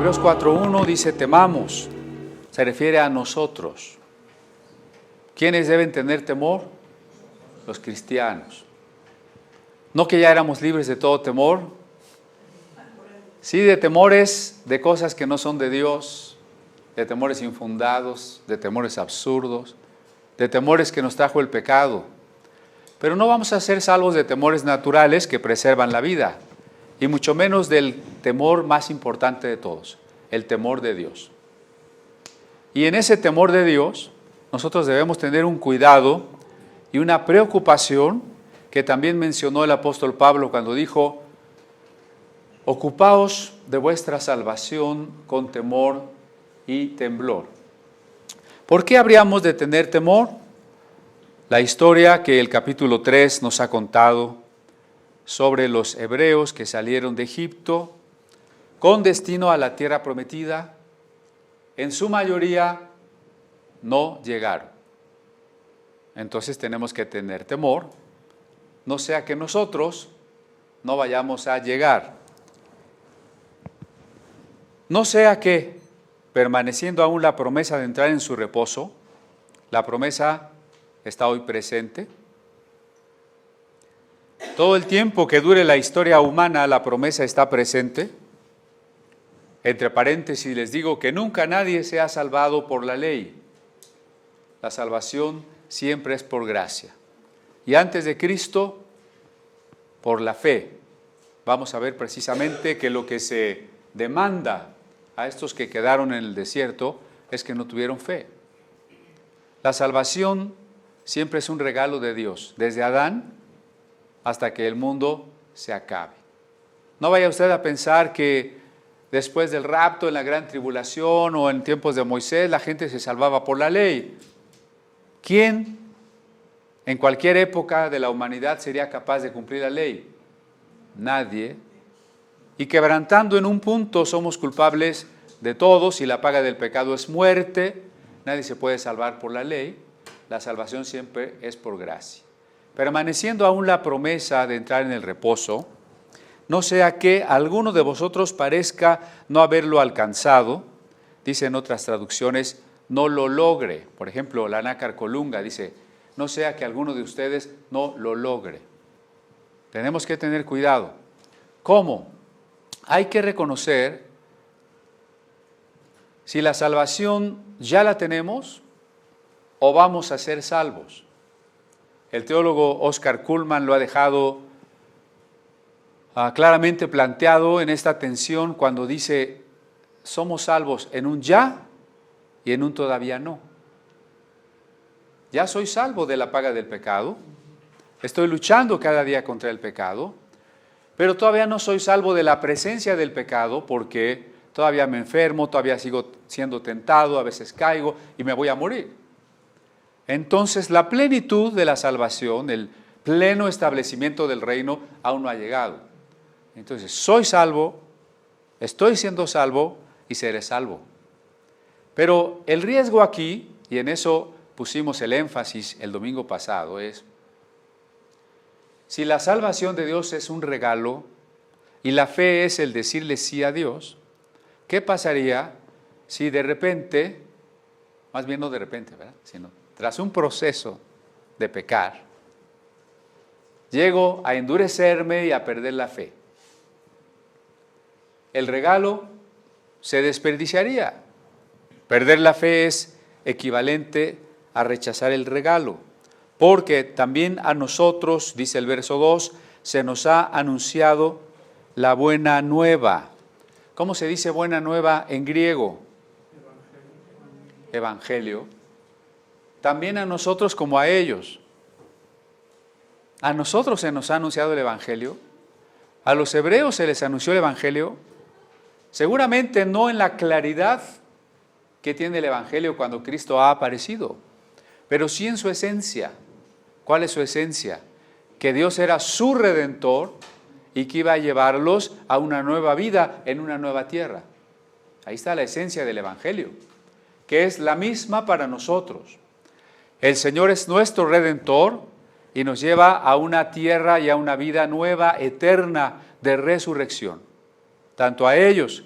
Hebreos 4:1 dice temamos, se refiere a nosotros. ¿Quiénes deben tener temor? Los cristianos. No que ya éramos libres de todo temor, sí de temores de cosas que no son de Dios, de temores infundados, de temores absurdos, de temores que nos trajo el pecado. Pero no vamos a ser salvos de temores naturales que preservan la vida, y mucho menos del temor más importante de todos, el temor de Dios. Y en ese temor de Dios, nosotros debemos tener un cuidado y una preocupación que también mencionó el apóstol Pablo cuando dijo: ocupaos de vuestra salvación con temor y temblor. ¿Por qué habríamos de tener temor? La historia que el capítulo 3 nos ha contado sobre los hebreos que salieron de Egipto con destino a la tierra prometida, en su mayoría no llegaron. Entonces tenemos que tener temor, no sea que nosotros no vayamos a llegar. No sea que, permaneciendo aún la promesa de entrar en su reposo, la promesa está hoy presente. Todo el tiempo que dure la historia humana, la promesa está presente. Entre paréntesis les digo que nunca nadie se ha salvado por la ley. La salvación siempre es por gracia. Y antes de Cristo, por la fe. Vamos a ver precisamente que lo que se demanda a estos que quedaron en el desierto es que no tuvieron fe. La salvación siempre es un regalo de Dios, desde Adán hasta que el mundo se acabe. No vaya usted a pensar que después del rapto, en la gran tribulación o en tiempos de Moisés, la gente se salvaba por la ley. ¿Quién en cualquier época de la humanidad sería capaz de cumplir la ley? Nadie. Y quebrantando en un punto somos culpables de todos y la paga del pecado es muerte. Nadie se puede salvar por la ley. La salvación siempre es por gracia. Permaneciendo aún la promesa de entrar en el reposo, no sea que alguno de vosotros parezca no haberlo alcanzado, dice en otras traducciones, no lo logre. Por ejemplo, la Nácar Colunga dice, no sea que alguno de ustedes no lo logre. Tenemos que tener cuidado. ¿Cómo? Hay que reconocer si la salvación ya la tenemos o vamos a ser salvos. El teólogo Oscar Cullmann lo ha dejado claramente planteado en esta tensión cuando dice, somos salvos en un ya y en un todavía no. Ya soy salvo de la paga del pecado, estoy luchando cada día contra el pecado, pero todavía no soy salvo de la presencia del pecado porque todavía me enfermo, todavía sigo siendo tentado, a veces caigo y me voy a morir. Entonces la plenitud de la salvación, el pleno establecimiento del reino aún no ha llegado. Entonces soy salvo, estoy siendo salvo y seré salvo. Pero el riesgo aquí, y en eso pusimos el énfasis el domingo pasado, es si la salvación de Dios es un regalo y la fe es el decirle sí a Dios, ¿qué pasaría si de repente, más bien no de repente, ¿verdad?, sino tras un proceso de pecar, llego a endurecerme y a perder la fe? El regalo se desperdiciaría. Perder la fe es equivalente a rechazar el regalo, porque también a nosotros, dice el verso 2, se nos ha anunciado la buena nueva. ¿Cómo se dice buena nueva en griego? Evangelio. También a nosotros como a ellos. A nosotros se nos ha anunciado el Evangelio. A los hebreos se les anunció el Evangelio. Seguramente no en la claridad que tiene el Evangelio cuando Cristo ha aparecido, pero sí en su esencia. ¿Cuál es su esencia? Que Dios era su Redentor y que iba a llevarlos a una nueva vida en una nueva tierra. Ahí está la esencia del Evangelio, que es la misma para nosotros. El Señor es nuestro Redentor y nos lleva a una tierra y a una vida nueva, eterna, de resurrección. Tanto a ellos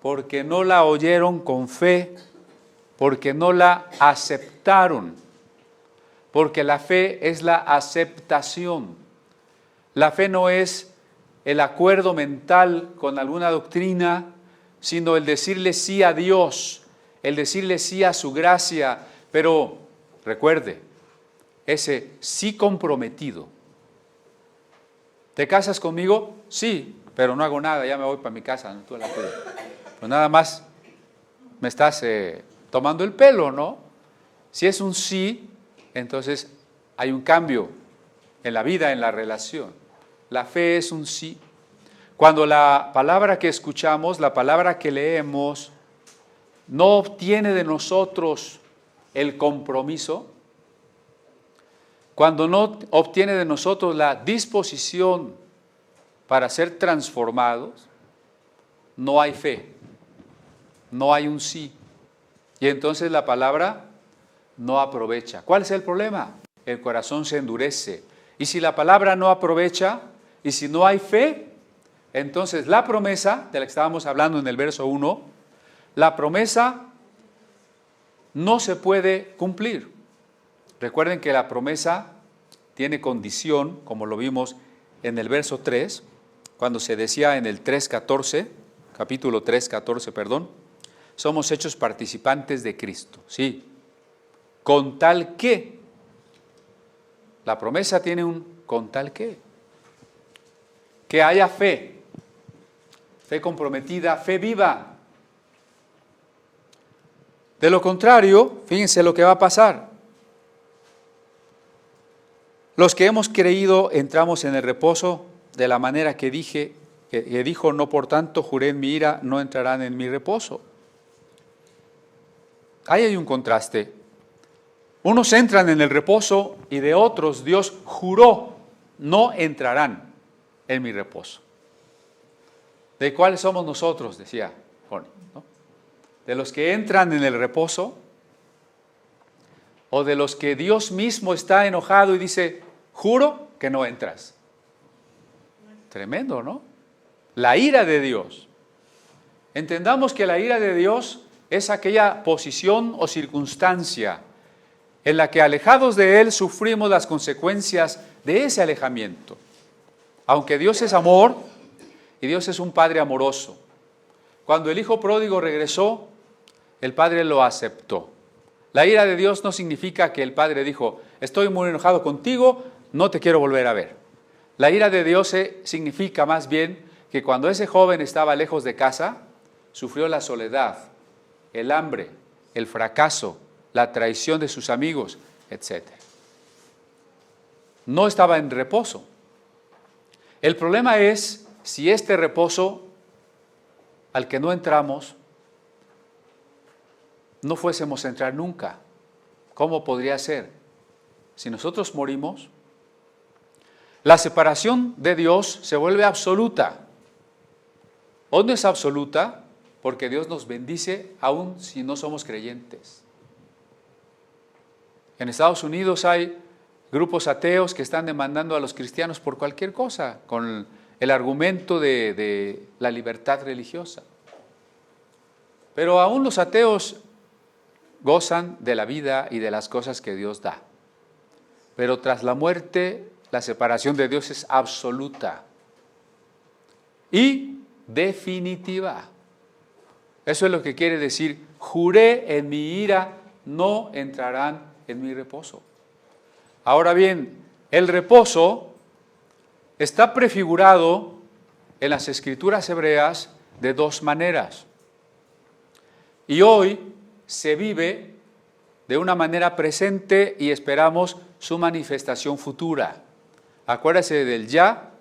porque no la oyeron con fe, porque no la aceptaron, porque la fe es la aceptación. La fe no es el acuerdo mental con alguna doctrina, sino el decirle sí a Dios, el decirle sí a su gracia, pero recuerde, ese sí comprometido. ¿Te casas conmigo? Sí, pero no hago nada, ya me voy para mi casa, ¿no? Tú la puedes. Pues nada más me estás tomando el pelo, ¿no? Si es un sí, entonces hay un cambio en la vida, en la relación. La fe es un sí. Cuando la palabra que escuchamos, la palabra que leemos, no obtiene de nosotros el compromiso, cuando no obtiene de nosotros la disposición para ser transformados, no hay fe, no hay un sí. Y entonces la palabra no aprovecha. ¿Cuál es el problema? El corazón se endurece. Y si la palabra no aprovecha, y si no hay fe, entonces la promesa, de la que estábamos hablando en el verso 1, la promesa no se puede cumplir. Recuerden que la promesa tiene condición, como lo vimos en el verso 3, cuando se decía en el 3:14, capítulo 3:14, perdón, somos hechos participantes de Cristo, sí, con tal que, la promesa tiene un con tal que haya fe, fe comprometida, fe viva. De lo contrario, fíjense lo que va a pasar. Los que hemos creído entramos en el reposo de la manera que dijo, no por tanto juré en mi ira, no entrarán en mi reposo. Ahí hay un contraste. Unos entran en el reposo y de otros Dios juró, no entrarán en mi reposo. ¿De cuáles somos nosotros? Decía Johnny, ¿no? ¿De los que entran en el reposo? ¿O de los que Dios mismo está enojado y dice, juro que no entras? Tremendo, ¿no? La ira de Dios. Entendamos que la ira de Dios es aquella posición o circunstancia en la que alejados de Él sufrimos las consecuencias de ese alejamiento. Aunque Dios es amor y Dios es un Padre amoroso. Cuando el hijo pródigo regresó, el Padre lo aceptó. La ira de Dios no significa que el Padre dijo, estoy muy enojado contigo, no te quiero volver a ver. La ira de Dios significa más bien que cuando ese joven estaba lejos de casa, sufrió la soledad, el hambre, el fracaso, la traición de sus amigos, etc. No estaba en reposo. El problema es si este reposo al que no entramos, no fuésemos a entrar nunca. ¿Cómo podría ser? Si nosotros morimos, la separación de Dios se vuelve absoluta. ¿O no es absoluta? Porque Dios nos bendice aun si no somos creyentes. En Estados Unidos hay grupos ateos que están demandando a los cristianos por cualquier cosa, con el argumento de la libertad religiosa. Pero aún los ateos gozan de la vida y de las cosas que Dios da. Pero tras la muerte, la separación de Dios es absoluta y definitiva. Eso es lo que quiere decir, juré en mi ira, no entrarán en mi reposo. Ahora bien, el reposo está prefigurado en las escrituras hebreas de dos maneras. Y hoy se vive de una manera presente y esperamos su manifestación futura. Acuérdese del ya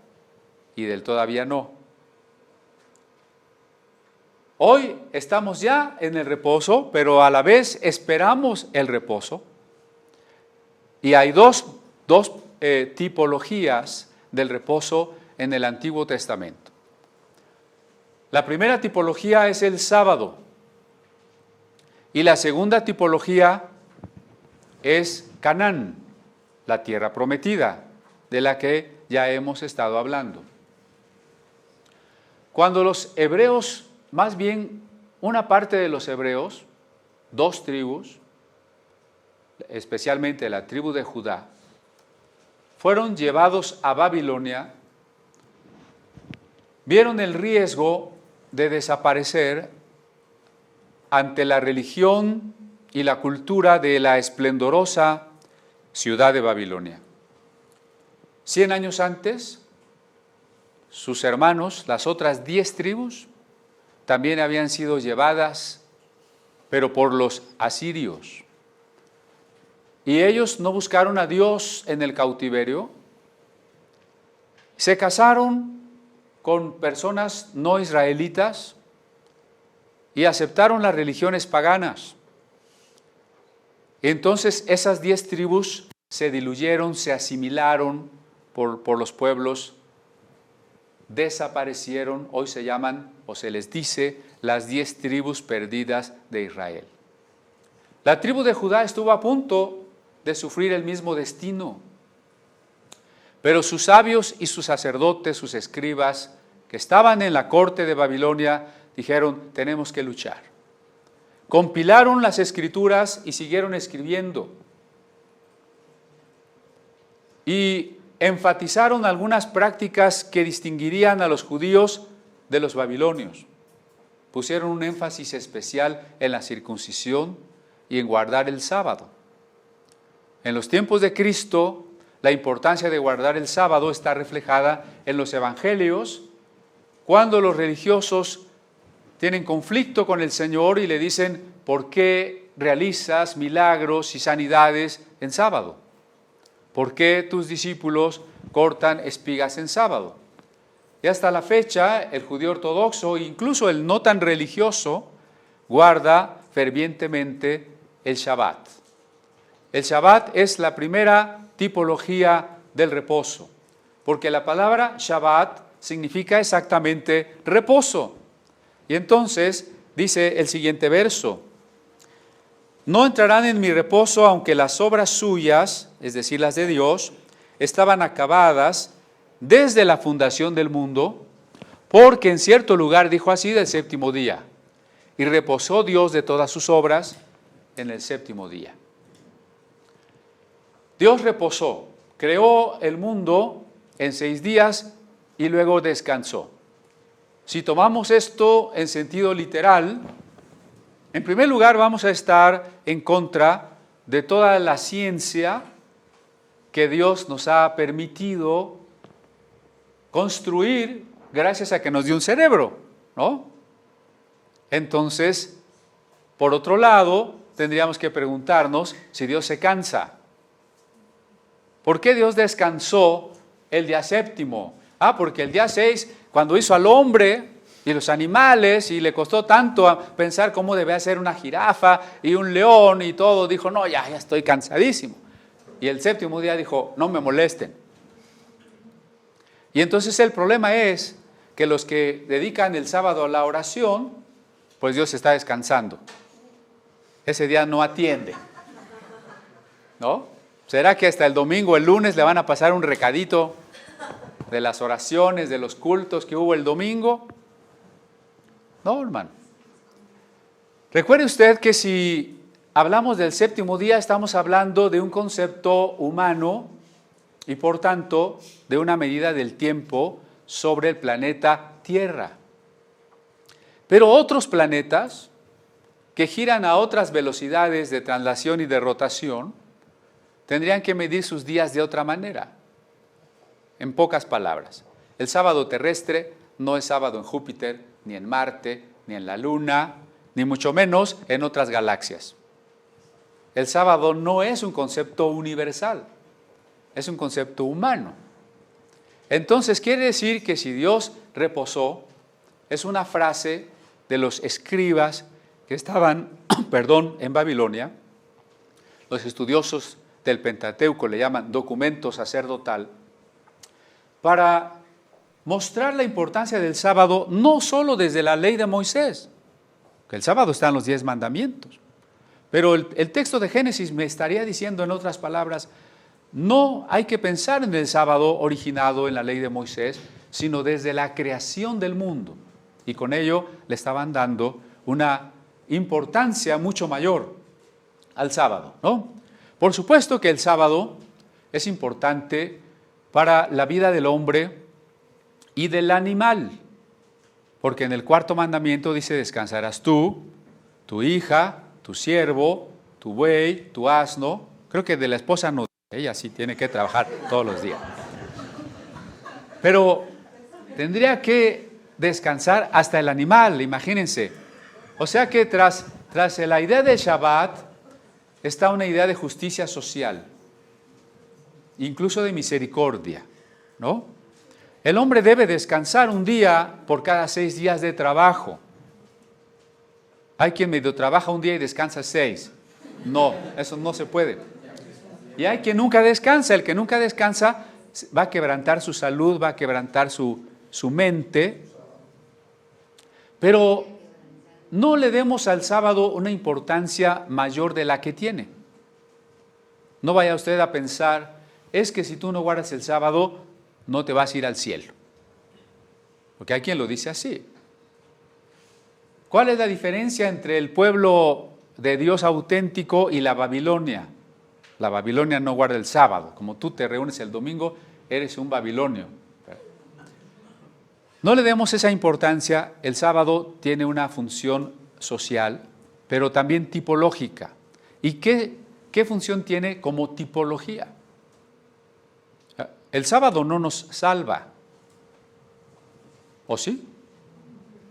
y del todavía no. Hoy estamos ya en el reposo, pero a la vez esperamos el reposo. Y hay dos tipologías del reposo en el Antiguo Testamento. La primera tipología es el sábado. Y la segunda tipología es Canaán, la tierra prometida, de la que ya hemos estado hablando. Cuando los hebreos, más bien una parte de los hebreos, 2 tribus, especialmente la tribu de Judá, fueron llevados a Babilonia, vieron el riesgo de desaparecer ante la religión y la cultura de la esplendorosa ciudad de Babilonia. 100 años antes, sus hermanos, las otras 10 tribus, también habían sido llevadas, pero por los asirios. Y ellos no buscaron a Dios en el cautiverio, se casaron con personas no israelitas y aceptaron las religiones paganas. Entonces esas 10 tribus se diluyeron, se asimilaron por los pueblos, desaparecieron, hoy se llaman o se les dice las 10 tribus perdidas de Israel. La tribu de Judá estuvo a punto de sufrir el mismo destino, pero sus sabios y sus sacerdotes, sus escribas, que estaban en la corte de Babilonia, dijeron, tenemos que luchar. Compilaron las escrituras y siguieron escribiendo. Y enfatizaron algunas prácticas que distinguirían a los judíos de los babilonios. Pusieron un énfasis especial en la circuncisión y en guardar el sábado. En los tiempos de Cristo, la importancia de guardar el sábado está reflejada en los evangelios, cuando los religiosos tienen conflicto con el Señor y le dicen, ¿por qué realizas milagros y sanidades en sábado? ¿Por qué tus discípulos cortan espigas en sábado? Y hasta la fecha, el judío ortodoxo, incluso el no tan religioso, guarda fervientemente el Shabbat. El Shabbat es la primera tipología del reposo, porque la palabra Shabbat significa exactamente reposo. Y entonces dice el siguiente verso, no entrarán en mi reposo aunque las obras suyas, es decir, las de Dios, estaban acabadas desde la fundación del mundo, porque en cierto lugar dijo así del séptimo día, y reposó Dios de todas sus obras en el séptimo día. Dios reposó, creó el mundo en 6 días y luego descansó. Si tomamos esto en sentido literal, en primer lugar vamos a estar en contra de toda la ciencia que Dios nos ha permitido construir gracias a que nos dio un cerebro, ¿no? Entonces, por otro lado, tendríamos que preguntarnos si Dios se cansa. ¿Por qué Dios descansó el día séptimo? Porque el día 6, cuando hizo al hombre y los animales, y le costó tanto pensar cómo debía ser una jirafa y un león y todo, dijo, no, ya estoy cansadísimo. Y el séptimo día dijo, no me molesten. Y entonces el problema es que los que dedican el sábado a la oración, pues Dios está descansando. Ese día no atiende, ¿no? ¿Será que hasta el domingo, el lunes, le van a pasar un recadito de las oraciones, de los cultos que hubo el domingo? No, hermano. Recuerde usted que si hablamos del séptimo día, estamos hablando de un concepto humano y por tanto de una medida del tiempo sobre el planeta Tierra. Pero otros planetas que giran a otras velocidades de traslación y de rotación tendrían que medir sus días de otra manera. En pocas palabras, el sábado terrestre no es sábado en Júpiter, ni en Marte, ni en la Luna, ni mucho menos en otras galaxias. El sábado no es un concepto universal, es un concepto humano. Entonces quiere decir que si Dios reposó, es una frase de los escribas que estaban, en Babilonia. Los estudiosos del Pentateuco le llaman documento sacerdotal, para mostrar la importancia del sábado no solo desde la ley de Moisés, que el sábado está en los 10 mandamientos, pero el texto de Génesis me estaría diciendo en otras palabras, no hay que pensar en el sábado originado en la ley de Moisés, sino desde la creación del mundo. Y con ello le estaban dando una importancia mucho mayor al sábado, ¿no? Por supuesto que el sábado es importante para la vida del hombre y del animal, porque en el cuarto mandamiento dice: descansarás tú, tu hija, tu siervo, tu buey, tu asno. Creo que de la esposa no, ella sí tiene que trabajar todos los días. Pero tendría que descansar hasta el animal, imagínense. O sea que tras la idea del Shabbat está una idea de justicia social, incluso de misericordia, ¿no? El hombre debe descansar un día por cada 6 días de trabajo. Hay quien medio trabaja un día y descansa 6. No, eso no se puede. Y hay quien nunca descansa. El que nunca descansa va a quebrantar su salud, va a quebrantar su mente. Pero no le demos al sábado una importancia mayor de la que tiene. No vaya usted a pensar: es que si tú no guardas el sábado, no te vas a ir al cielo. Porque hay quien lo dice así. ¿Cuál es la diferencia entre el pueblo de Dios auténtico y la Babilonia? La Babilonia no guarda el sábado. Como tú te reúnes el domingo, eres un babilonio. No le demos esa importancia. El sábado tiene una función social, pero también tipológica. ¿Y qué función tiene como tipología? El sábado no nos salva. ¿O sí?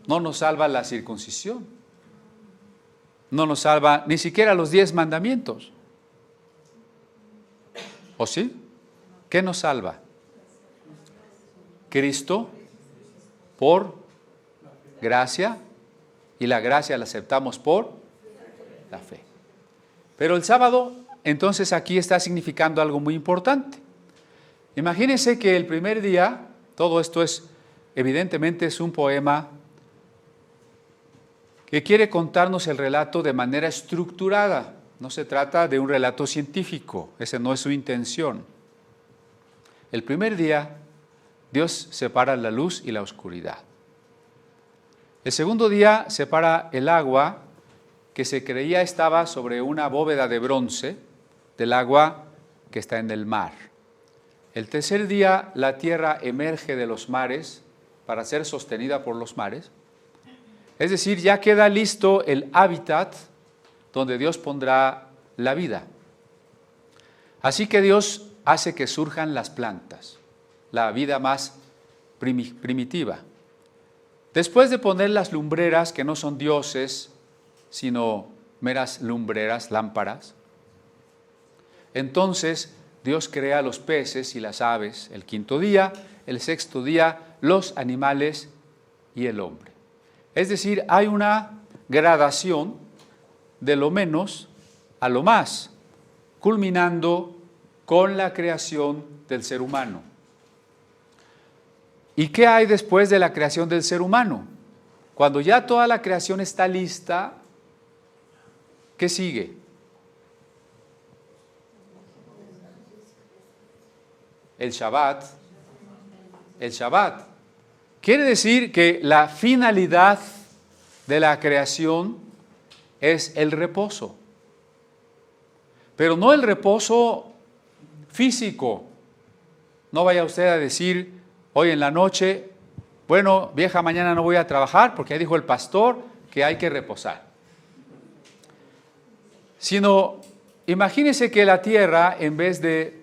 No nos salva la circuncisión. No nos salva ni siquiera los 10 mandamientos. ¿O sí? ¿Qué nos salva? Cristo, por gracia, y la gracia la aceptamos por la fe. Pero el sábado, entonces, aquí está significando algo muy importante. Imagínense que el primer día, todo esto evidentemente es un poema que quiere contarnos el relato de manera estructurada. No se trata de un relato científico, esa no es su intención. El primer día, Dios separa la luz y la oscuridad. El segundo día separa el agua que se creía estaba sobre una bóveda de bronce del agua que está en el mar. El tercer día la tierra emerge de los mares para ser sostenida por los mares. Es decir, ya queda listo el hábitat donde Dios pondrá la vida. Así que Dios hace que surjan las plantas, la vida más primitiva. Después de poner las lumbreras, que no son dioses, sino meras lumbreras, lámparas, entonces Dios crea los peces y las aves el quinto día, el sexto día los animales y el hombre. Es decir, hay una gradación de lo menos a lo más, culminando con la creación del ser humano. ¿Y qué hay después de la creación del ser humano? Cuando ya toda la creación está lista, ¿qué sigue? El Shabbat. El Shabbat. Quiere decir que la finalidad de la creación es el reposo. Pero no el reposo físico. No vaya usted a decir hoy en la noche: bueno, vieja, mañana no voy a trabajar porque ya dijo el pastor que hay que reposar. Sino, imagínese que la tierra, en vez de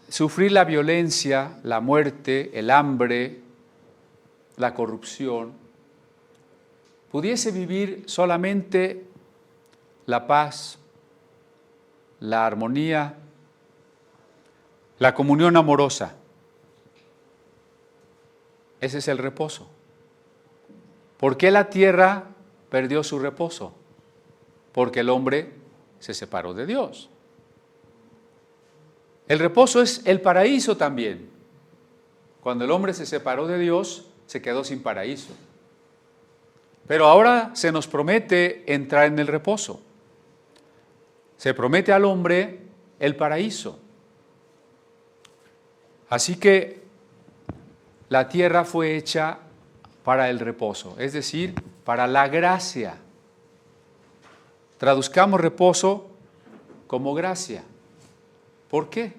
sufrir la violencia, la muerte, el hambre, la corrupción, pudiese vivir solamente la paz, la armonía, la comunión amorosa. Ese es el reposo. ¿Por qué la tierra perdió su reposo? Porque el hombre se separó de Dios. El reposo es el paraíso también. Cuando el hombre se separó de Dios, se quedó sin paraíso. Pero ahora se nos promete entrar en el reposo. Se promete al hombre el paraíso. Así que la tierra fue hecha para el reposo, es decir, para la gracia. Traduzcamos reposo como gracia. ¿Por qué?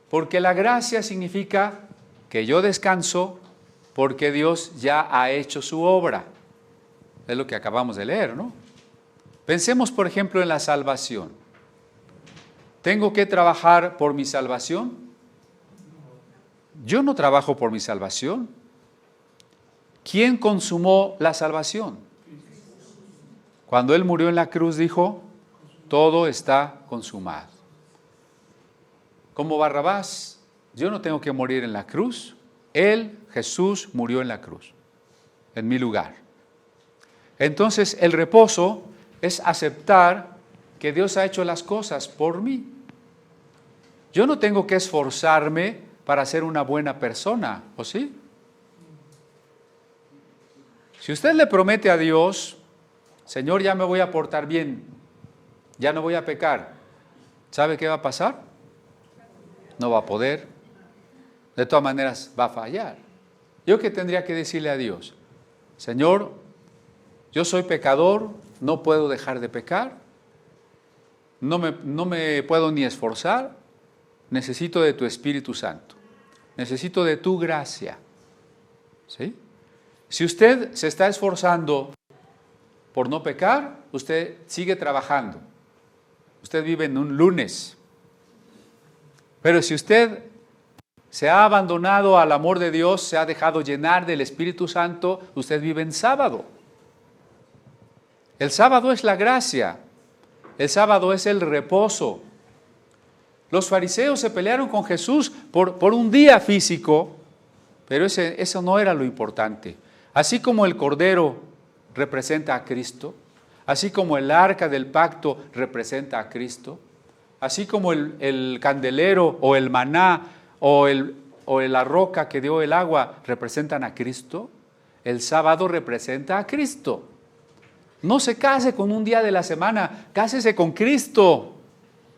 Porque la gracia significa que yo descanso porque Dios ya ha hecho su obra. Es lo que acabamos de leer, ¿no? Pensemos, por ejemplo, en la salvación. ¿Tengo que trabajar por mi salvación? Yo no trabajo por mi salvación. ¿Quién consumó la salvación? Cuando Él murió en la cruz dijo, todo está consumado. Como Barrabás, yo no tengo que morir en la cruz. Él, Jesús, murió en la cruz, en mi lugar. Entonces, el reposo es aceptar que Dios ha hecho las cosas por mí. Yo no tengo que esforzarme para ser una buena persona, ¿o sí? Si usted le promete a Dios, Señor, ya me voy a portar bien, ya no voy a pecar, ¿sabe qué va a pasar? No va a poder. De todas maneras, va a fallar. ¿Yo qué tendría que decirle a Dios? Señor, yo soy pecador, no puedo dejar de pecar, no me puedo ni esforzar, necesito de tu Espíritu Santo, necesito de tu gracia. ¿Sí? Si usted se está esforzando por no pecar, usted sigue trabajando. Usted vive en un lunes. Pero si usted se ha abandonado al amor de Dios, se ha dejado llenar del Espíritu Santo, usted vive en sábado. El sábado es la gracia. El sábado es el reposo. Los fariseos se pelearon con Jesús por un día físico, pero eso no era lo importante. Así como el Cordero representa a Cristo, así como el arca del pacto representa a Cristo, así como el candelero o el maná o la roca que dio el agua representan a Cristo, el sábado representa a Cristo. No se case con un día de la semana, cásese con Cristo.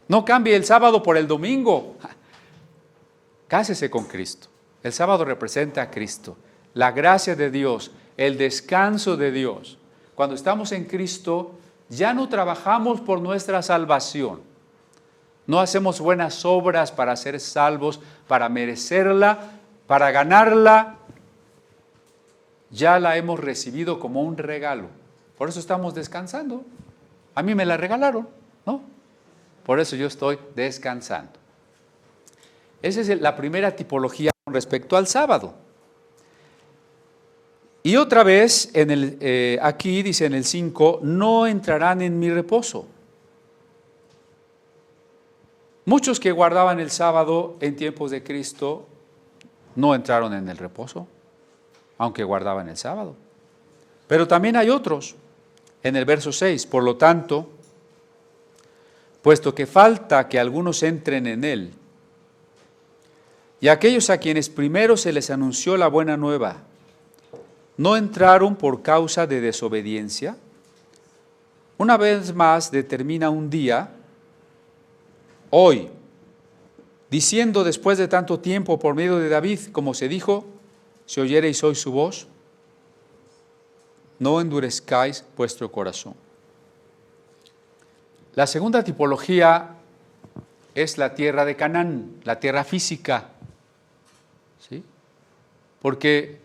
No cambie el sábado por el domingo. Cásese con Cristo. El sábado representa a Cristo. La gracia de Dios, el descanso de Dios. Cuando estamos en Cristo, ya no trabajamos por nuestra salvación. No hacemos buenas obras para ser salvos, para merecerla, para ganarla. Ya la hemos recibido como un regalo. Por eso estamos descansando. A mí me la regalaron, ¿no? Por eso yo estoy descansando. Esa es la primera tipología con respecto al sábado. Y otra vez, aquí dice en el 5, no entrarán en mi reposo. Muchos que guardaban el sábado en tiempos de Cristo no entraron en el reposo, aunque guardaban el sábado. Pero también hay otros, en el verso 6, por lo tanto, puesto que falta que algunos entren en él, y aquellos a quienes primero se les anunció la buena nueva, no entraron por causa de desobediencia, una vez más determina un día, hoy, diciendo después de tanto tiempo por medio de David, como se dijo, si oyereis hoy su voz, no endurezcáis vuestro corazón. La segunda tipología es la tierra de Canaán, la tierra física. ¿Sí? Porque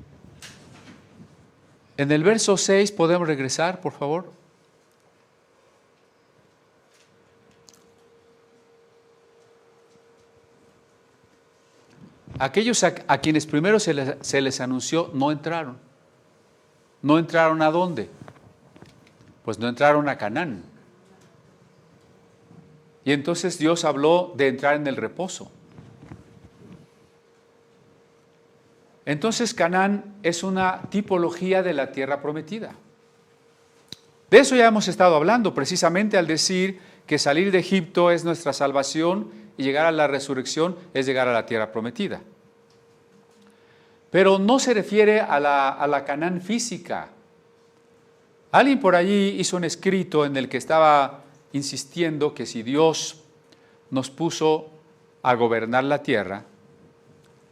en el verso 6, ¿podemos regresar, por favor? Aquellos a quienes primero se les anunció no entraron. ¿No entraron a dónde? Pues no entraron a Canaán. Y entonces Dios habló de entrar en el reposo. Entonces Canaán es una tipología de la tierra prometida. De eso ya hemos estado hablando, precisamente al decir que salir de Egipto es nuestra salvación y llegar a la resurrección es llegar a la tierra prometida. Pero no se refiere a la Canaán física. Alguien por allí hizo un escrito en el que estaba insistiendo que si Dios nos puso a gobernar la tierra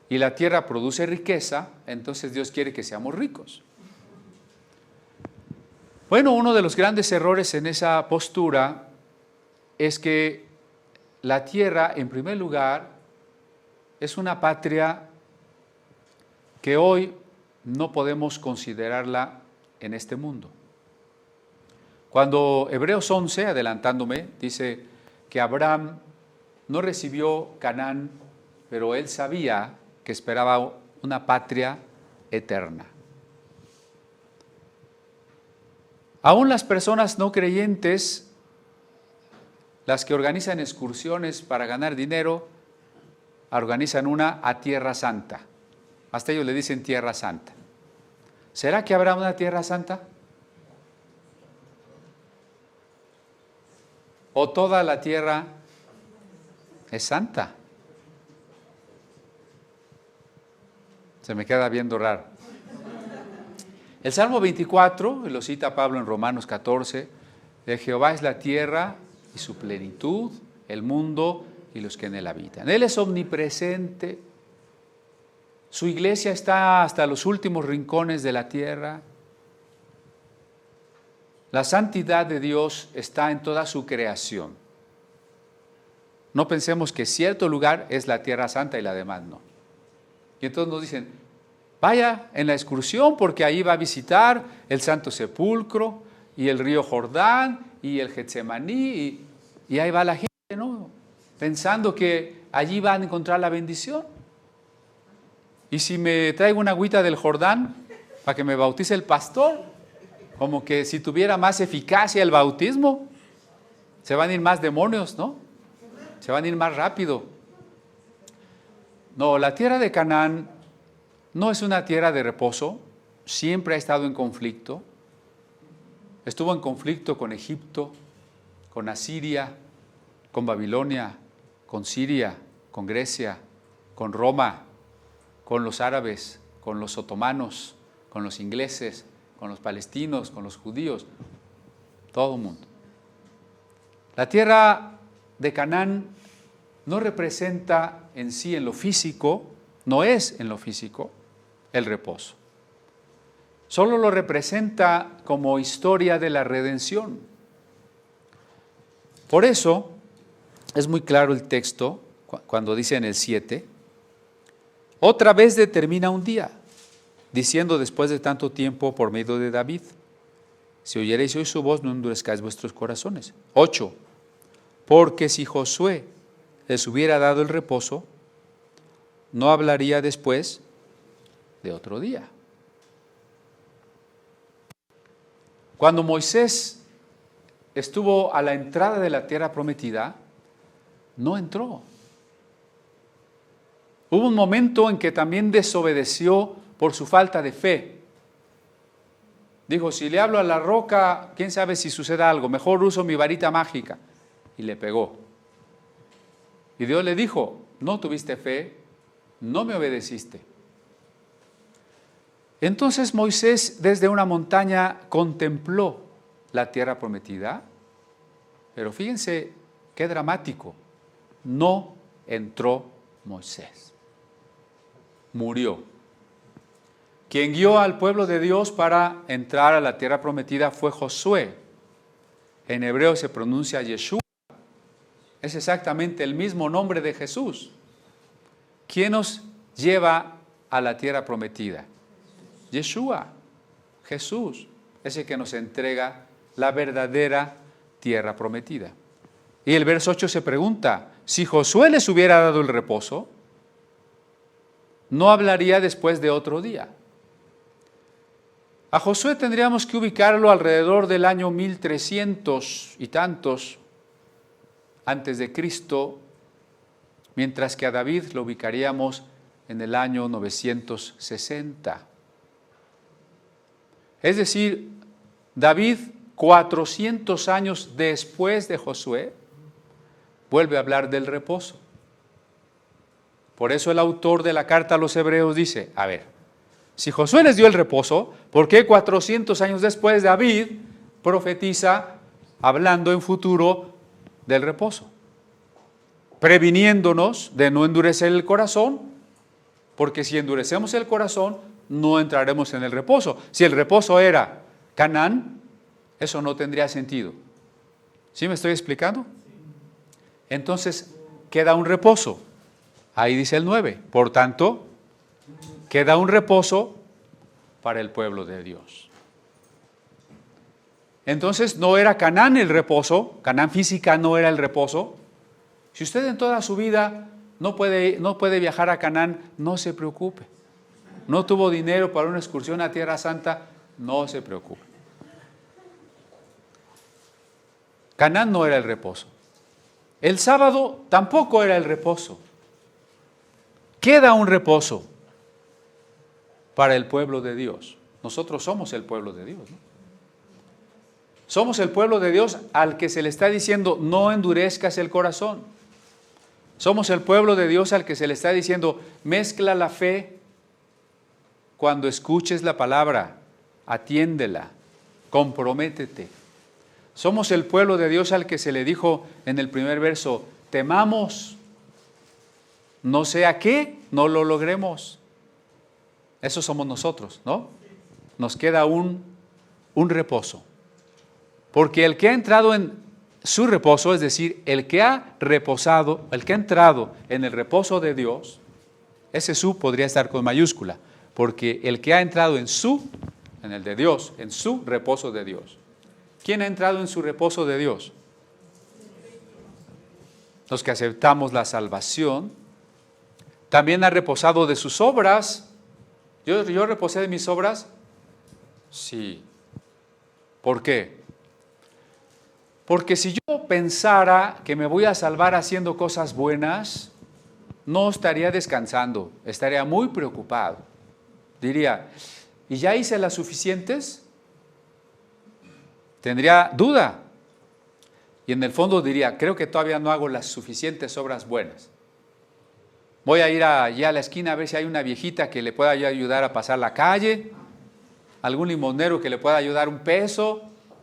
y la tierra produce riqueza, entonces Dios quiere que seamos ricos. Bueno, uno de los grandes errores en esa postura es que la tierra, en primer lugar, es una patria que hoy no podemos considerarla en este mundo. Cuando Hebreos 11, adelantándome, dice que Abraham no recibió Canaán, pero él sabía que esperaba una patria eterna. Aún las personas no creyentes, las que organizan excursiones para ganar dinero, organizan una a Tierra Santa. Hasta ellos le dicen Tierra Santa. ¿Será que habrá una Tierra Santa? ¿O toda la tierra es santa? Se me queda viendo raro. El Salmo 24, lo cita Pablo en Romanos 14, de Jehová es la tierra y su plenitud, el mundo y los que en él habitan. Él es omnipresente, su iglesia está hasta los últimos rincones de la tierra. La santidad de Dios está en toda su creación. No pensemos que cierto lugar es la tierra santa y la demás no. Y entonces nos dicen, vaya en la excursión porque ahí va a visitar el Santo Sepulcro y el río Jordán y el Getsemaní y ahí va la gente, ¿no? Pensando que allí van a encontrar la bendición. Y si me traigo una agüita del Jordán para que me bautice el pastor, como que si tuviera más eficacia el bautismo, se van a ir más demonios, ¿no? Se van a ir más rápido. No, la tierra de Canaán no es una tierra de reposo, siempre ha estado en conflicto. Estuvo en conflicto con Egipto, con Asiria, con Babilonia, con Siria, con Grecia, con Roma, con los árabes, con los otomanos, con los ingleses, con los palestinos, con los judíos, todo el mundo. La tierra de Canaán no representa en sí, en lo físico, no es en lo físico el reposo. Solo lo representa como historia de la redención. Por eso es muy claro el texto cuando dice en el 7, otra vez determina un día, diciendo después de tanto tiempo por medio de David, si oyereis hoy su voz, no endurezcáis vuestros corazones. 8, porque si Josué les hubiera dado el reposo, no hablaría después de otro día. Cuando Moisés estuvo a la entrada de la tierra prometida, no entró. Hubo un momento en que también desobedeció por su falta de fe. Dijo, si le hablo a la roca, quién sabe si suceda algo, mejor uso mi varita mágica. Y le pegó. Y Dios le dijo, no tuviste fe, no me obedeciste. Entonces Moisés desde una montaña contempló la tierra prometida, pero fíjense qué dramático, no entró Moisés, murió. Quien guió al pueblo de Dios para entrar a la tierra prometida fue Josué. En hebreo se pronuncia Yeshua. Es exactamente el mismo nombre de Jesús. ¿Quién nos lleva a la tierra prometida? Yeshua, Jesús, es el que nos entrega la verdadera tierra prometida. Y el verso 8 se pregunta, si Josué les hubiera dado el reposo, no hablaría después de otro día. A Josué tendríamos que ubicarlo alrededor del año 1300 y tantos antes de Cristo, mientras que a David lo ubicaríamos en el año 960. Es decir, David, 400 años después de Josué, vuelve a hablar del reposo. Por eso el autor de la carta a los Hebreos dice, a ver, si Josué les dio el reposo, ¿por qué 400 años después David profetiza hablando en futuro del reposo? Previniéndonos de no endurecer el corazón, porque si endurecemos el corazón, no entraremos en el reposo. Si el reposo era Canaán, Eso no tendría sentido. ¿Sí me estoy explicando? Entonces, queda un reposo. Ahí dice el 9. Por tanto, queda un reposo para el pueblo de Dios. Entonces, no era Canaán el reposo, Canaán física no era el reposo. Si usted en toda su vida no puede viajar a Canaán, no se preocupe. No tuvo dinero para una excursión a Tierra Santa, no se preocupe. Canaán no era el reposo. El sábado tampoco era el reposo. Queda un reposo para el pueblo de Dios. Nosotros somos el pueblo de Dios, ¿no? Somos el pueblo de Dios al que se le está diciendo, no endurezcas el corazón. Somos el pueblo de Dios al que se le está diciendo, mezcla la fe cuando escuches la palabra, atiéndela, comprométete. Somos el pueblo de Dios al que se le dijo en el primer verso, temamos, no sea que no lo logremos. Eso somos nosotros, ¿no? Nos queda un reposo. Porque el que ha entrado en su reposo, es decir, el que ha reposado, el que ha entrado en el reposo de Dios, ese su podría estar con mayúscula, porque el que ha entrado en el de Dios, en su reposo de Dios. ¿Quién ha entrado en su reposo de Dios? Los que aceptamos la salvación. También ha reposado de sus obras. ¿Yo reposé de mis obras? Sí. ¿Por qué? Porque si yo pensara que me voy a salvar haciendo cosas buenas, no estaría descansando, estaría muy preocupado. Diría, ¿y ya hice las suficientes? Tendría duda. Y en el fondo diría, creo que todavía no hago las suficientes obras buenas. Voy a ir allá a la esquina a ver si hay una viejita que le pueda ayudar a pasar la calle, algún limonero que le pueda ayudar un peso,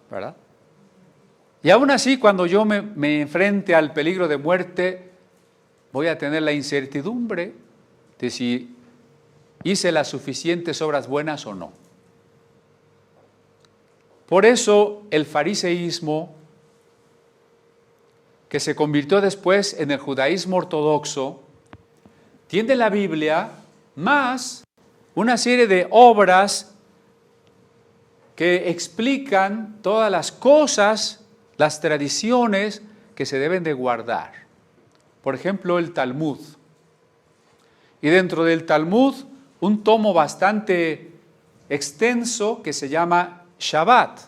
¿verdad? Y aún así, cuando yo me enfrente al peligro de muerte, voy a tener la incertidumbre de si hice las suficientes obras buenas o no. Por eso el fariseísmo, que se convirtió después en el judaísmo ortodoxo, tiene en la Biblia más una serie de obras que explican todas las cosas, las tradiciones que se deben de guardar. Por ejemplo, el Talmud. Y dentro del Talmud, un tomo bastante extenso que se llama Shabbat.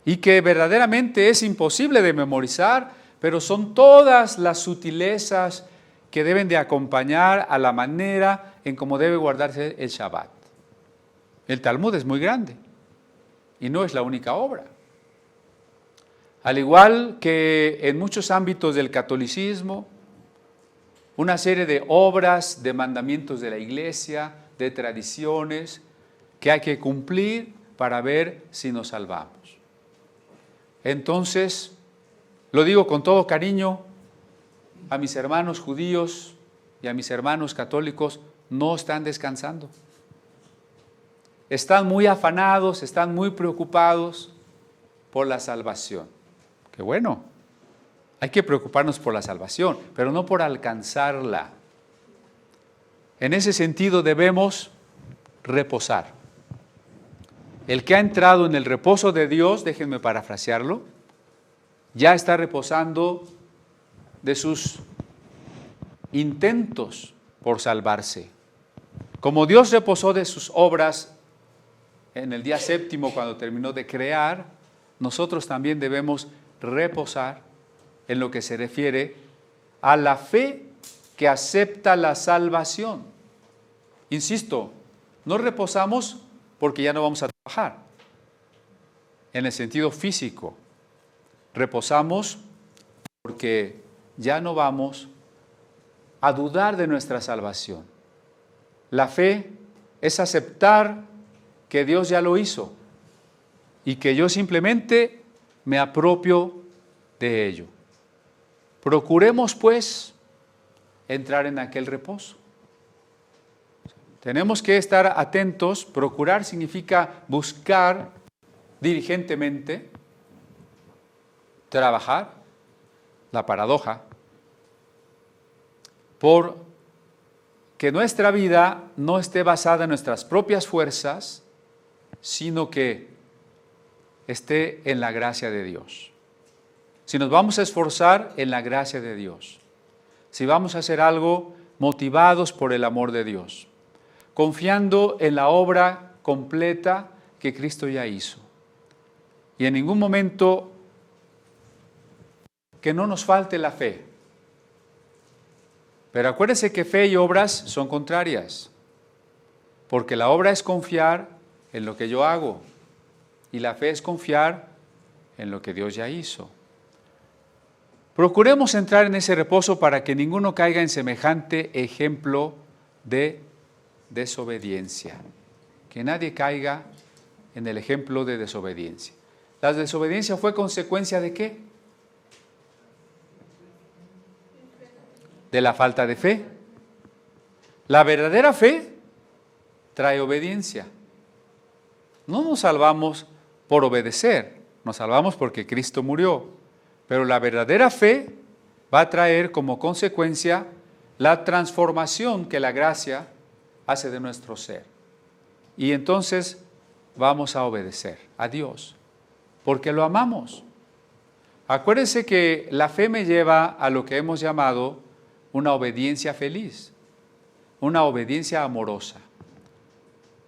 Y que verdaderamente es imposible de memorizar, pero son todas las sutilezas que deben de acompañar a la manera en cómo debe guardarse el Shabbat. El Talmud es muy grande y no es la única obra. Al igual que en muchos ámbitos del catolicismo, una serie de obras, de mandamientos de la iglesia, de tradiciones que hay que cumplir para ver si nos salvamos. Entonces, lo digo con todo cariño, a mis hermanos judíos y a mis hermanos católicos, no están descansando. Están muy afanados, están muy preocupados por la salvación. Qué bueno, hay que preocuparnos por la salvación, pero no por alcanzarla. En ese sentido debemos reposar. El que ha entrado en el reposo de Dios, déjenme parafrasearlo, ya está reposando de sus intentos por salvarse. Como Dios reposó de sus obras en el día séptimo cuando terminó de crear, nosotros también debemos reposar en lo que se refiere a la fe que acepta la salvación. Insisto, no reposamos porque ya no vamos a trabajar. En el sentido físico, reposamos porque ya no vamos a dudar de nuestra salvación. La fe es aceptar que Dios ya lo hizo y que yo simplemente me apropio de ello. Procuremos, pues, entrar en aquel reposo. Tenemos que estar atentos. Procurar significa buscar diligentemente trabajar, la paradoja, por que nuestra vida no esté basada en nuestras propias fuerzas, sino que esté en la gracia de Dios. Si nos vamos a esforzar, en la gracia de Dios. Si vamos a hacer algo, motivados por el amor de Dios, confiando en la obra completa que Cristo ya hizo. Y en ningún momento que no nos falte la fe. Pero acuérdense que fe y obras son contrarias, porque la obra es confiar en lo que yo hago y la fe es confiar en lo que Dios ya hizo. Procuremos entrar en ese reposo para que ninguno caiga en semejante ejemplo de desobediencia. Que nadie caiga en el ejemplo de desobediencia. ¿La desobediencia fue consecuencia de qué? De la falta de fe. La verdadera fe trae obediencia. No nos salvamos por obedecer, nos salvamos porque Cristo murió. Pero la verdadera fe va a traer como consecuencia la transformación que la gracia hace de nuestro ser. Y entonces vamos a obedecer a Dios, porque lo amamos. Acuérdense que la fe me lleva a lo que hemos llamado una obediencia feliz, una obediencia amorosa.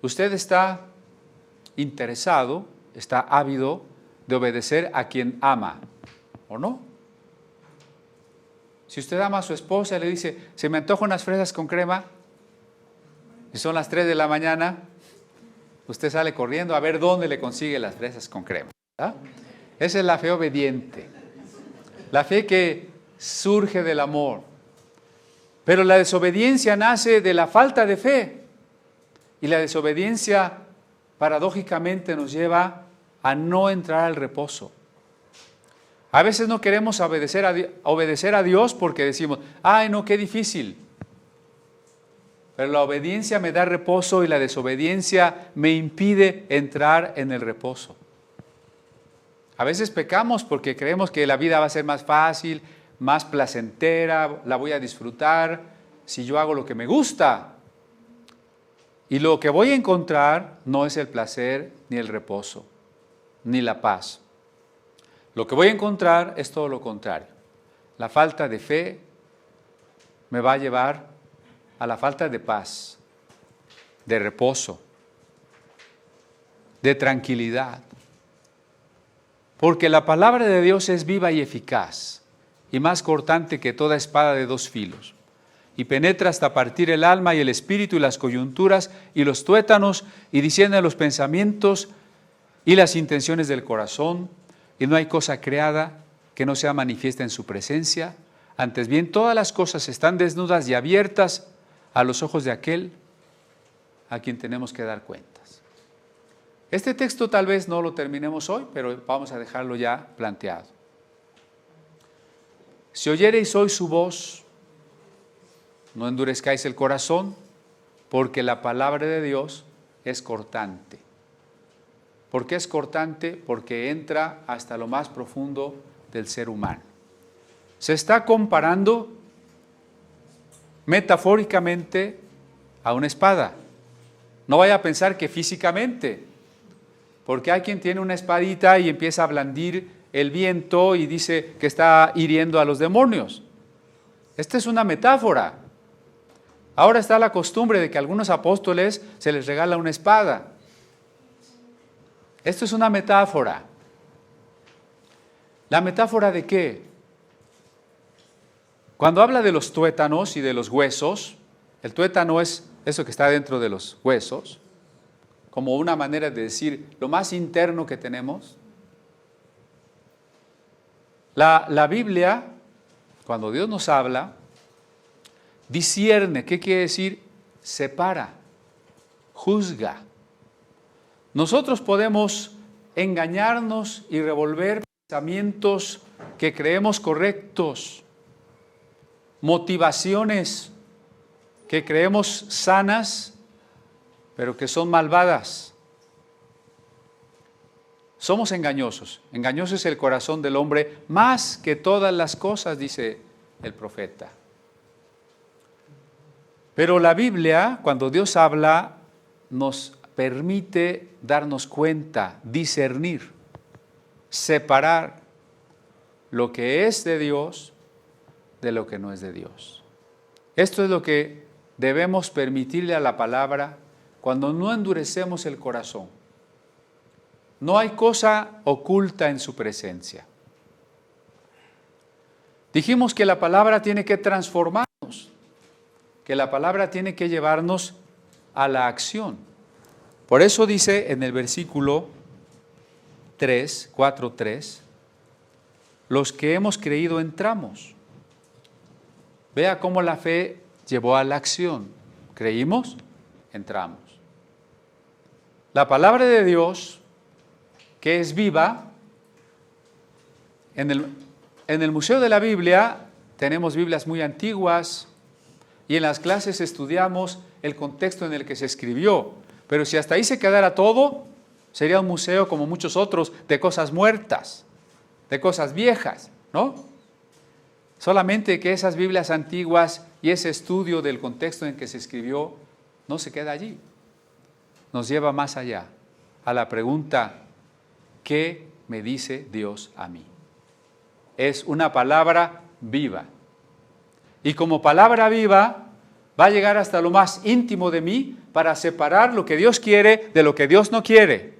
Usted está interesado, está ávido de obedecer a quien ama, ¿o no? Si usted ama a su esposa y le dice, se me antojan unas fresas con crema, y son las 3 de la mañana, usted sale corriendo a ver dónde le consigue las fresas con crema, ¿verdad? Esa es la fe obediente, la fe que surge del amor. Pero la desobediencia nace de la falta de fe, y la desobediencia paradójicamente nos lleva a no entrar al reposo. A veces no queremos obedecer a Dios porque decimos, ay no, qué difícil. Pero la obediencia me da reposo y la desobediencia me impide entrar en el reposo. A veces pecamos porque creemos que la vida va a ser más fácil, más placentera, la voy a disfrutar si yo hago lo que me gusta. Y lo que voy a encontrar no es el placer ni el reposo, ni la paz. Lo que voy a encontrar es todo lo contrario. La falta de fe me va a llevar a la falta de paz, de reposo, de tranquilidad. Porque la palabra de Dios es viva y eficaz, y más cortante que toda espada de 2 filos, y penetra hasta partir el alma y el espíritu y las coyunturas y los tuétanos, y discierne los pensamientos y las intenciones del corazón, y no hay cosa creada que no sea manifiesta en su presencia. Antes bien, todas las cosas están desnudas y abiertas a los ojos de aquel a quien tenemos que dar cuentas. Este texto tal vez no lo terminemos hoy, pero vamos a dejarlo ya planteado. Si oyereis hoy su voz, no endurezcáis el corazón, porque la palabra de Dios es cortante. ¿Por qué es cortante? Porque entra hasta lo más profundo del ser humano. Se está comparando metafóricamente a una espada. No vaya a pensar que físicamente, porque hay quien tiene una espadita y empieza a blandir el viento y dice que está hiriendo a los demonios. Esta es una metáfora. Ahora está la costumbre de que a algunos apóstoles se les regala una espada. Esto es una metáfora. ¿La metáfora de qué? Cuando habla de los tuétanos y de los huesos, el tuétano es eso que está dentro de los huesos, como una manera de decir lo más interno que tenemos. La Biblia, cuando Dios nos habla, discierne. ¿Qué quiere decir? Separa, juzga. Nosotros podemos engañarnos y revolver pensamientos que creemos correctos, motivaciones que creemos sanas, pero que son malvadas. Somos engañosos. Engañoso es el corazón del hombre más que todas las cosas, dice el profeta. Pero la Biblia, cuando Dios habla, nos permite darnos cuenta, discernir, separar lo que es de Dios de lo que no es de Dios. Esto es lo que debemos permitirle a la palabra cuando no endurecemos el corazón. No hay cosa oculta en su presencia. Dijimos que la palabra tiene que transformarnos, que la palabra tiene que llevarnos a la acción. Por eso dice en el versículo 4:3, los que hemos creído entramos. Vea cómo la fe llevó a la acción. Creímos, entramos. La palabra de Dios, que es viva, en el Museo de la Biblia tenemos Biblias muy antiguas y en las clases estudiamos el contexto en el que se escribió. Pero si hasta ahí se quedara todo, sería un museo como muchos otros de cosas muertas, de cosas viejas, ¿no? Solamente que esas Biblias antiguas y ese estudio del contexto en que se escribió no se queda allí. Nos lleva más allá, a la pregunta, ¿qué me dice Dios a mí? Es una palabra viva. Y como palabra viva, va a llegar hasta lo más íntimo de mí para separar lo que Dios quiere de lo que Dios no quiere.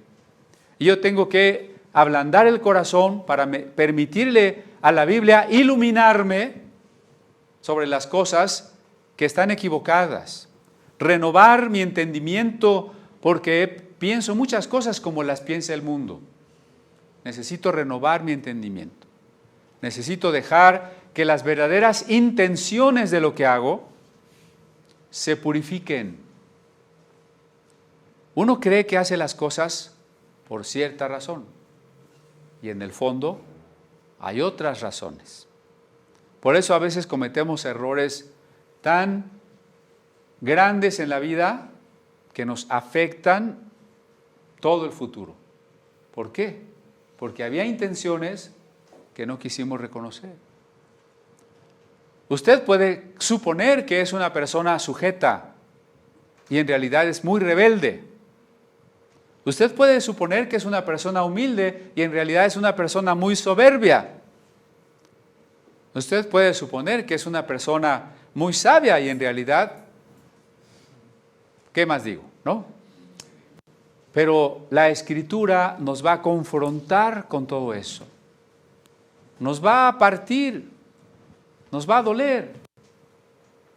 Y yo tengo que ablandar el corazón para permitirle a la Biblia iluminarme sobre las cosas que están equivocadas. Renovar mi entendimiento porque pienso muchas cosas como las piensa el mundo. Necesito renovar mi entendimiento. Necesito dejar que las verdaderas intenciones de lo que hago se purifiquen. Uno cree que hace las cosas por cierta razón y en el fondo hay otras razones. Por eso a veces cometemos errores tan grandes en la vida que nos afectan todo el futuro. ¿Por qué? Porque había intenciones que no quisimos reconocer. Usted puede suponer que es una persona sujeta y en realidad es muy rebelde. Usted puede suponer que es una persona humilde y en realidad es una persona muy soberbia. Usted puede suponer que es una persona muy sabia y en realidad, ¿qué más digo? ¿No? Pero la Escritura nos va a confrontar con todo eso. Nos va a partir, nos va a doler.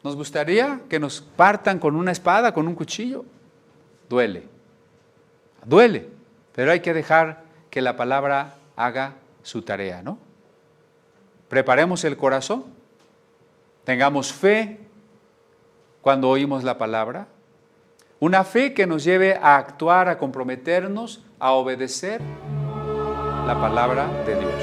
¿Nos gustaría que nos partan con una espada, con un cuchillo? Duele, duele, pero hay que dejar que la palabra haga su tarea, ¿no? Preparemos el corazón, tengamos fe cuando oímos la palabra, una fe que nos lleve a actuar, a comprometernos, a obedecer la palabra de Dios.